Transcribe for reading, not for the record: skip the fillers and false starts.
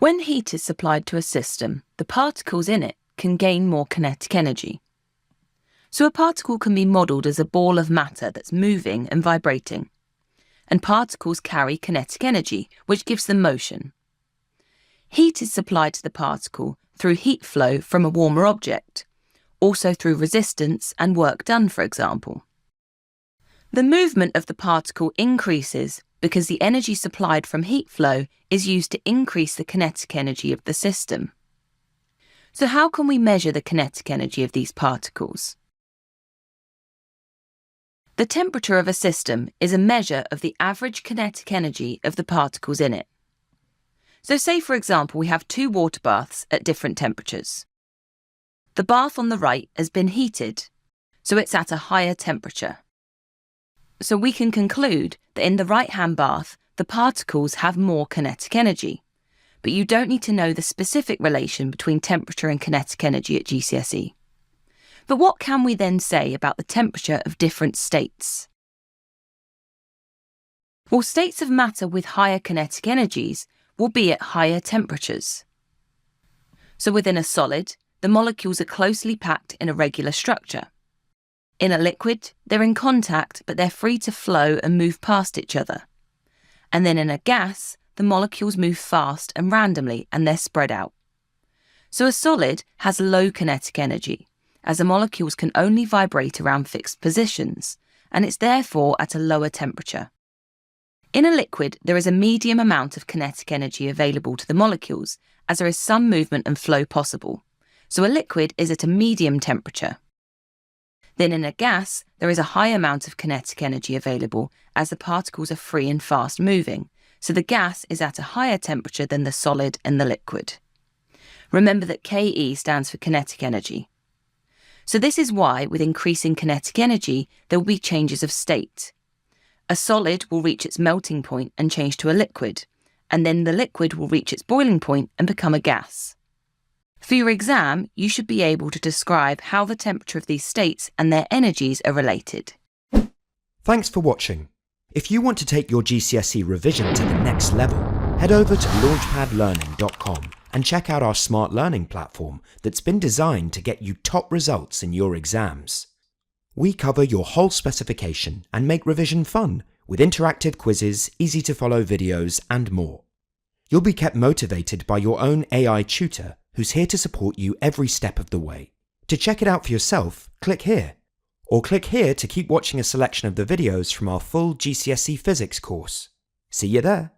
When heat is supplied to a system, the particles in it can gain more kinetic energy. So a particle can be modelled as a ball of matter that's moving and vibrating. And particles carry kinetic energy, which gives them motion. Heat is supplied to the particle through heat flow from a warmer object, also through resistance and work done, for example. The movement of the particle increases because the energy supplied from heat flow is used to increase the kinetic energy of the system. So how can we measure the kinetic energy of these particles? The temperature of a system is a measure of the average kinetic energy of the particles in it. So say, for example, we have two water baths at different temperatures. The bath on the right has been heated, so it's at a higher temperature. So we can conclude that in the right-hand bath, the particles have more kinetic energy. But you don't need to know the specific relation between temperature and kinetic energy at GCSE. But what can we then say about the temperature of different states? Well, states of matter with higher kinetic energies will be at higher temperatures. So within a solid, the molecules are closely packed in a regular structure. In a liquid, they're in contact, but they're free to flow and move past each other. And then in a gas, the molecules move fast and randomly, and they're spread out. So a solid has low kinetic energy, as the molecules can only vibrate around fixed positions, and it's therefore at a lower temperature. In a liquid, there is a medium amount of kinetic energy available to the molecules, as there is some movement and flow possible. So a liquid is at a medium temperature. Then in a gas, there is a high amount of kinetic energy available, as the particles are free and fast moving, so the gas is at a higher temperature than the solid and the liquid. Remember that Ke stands for kinetic energy. So this is why, with increasing kinetic energy, there will be changes of state. A solid will reach its melting point and change to a liquid, and then the liquid will reach its boiling point and become a gas. For your exam, you should be able to describe how the temperature of these states and their energies are related. Thanks for watching. If you want to take your GCSE revision to the next level, head over to launchpadlearning.com and check out our smart learning platform that's been designed to get you top results in your exams. We cover your whole specification and make revision fun with interactive quizzes, easy-to-follow videos, and more. You'll be kept motivated by your own AI tutor who's here to support you every step of the way. To check it out for yourself, click here. Or click here to keep watching a selection of the videos from our full GCSE Physics course. See you there!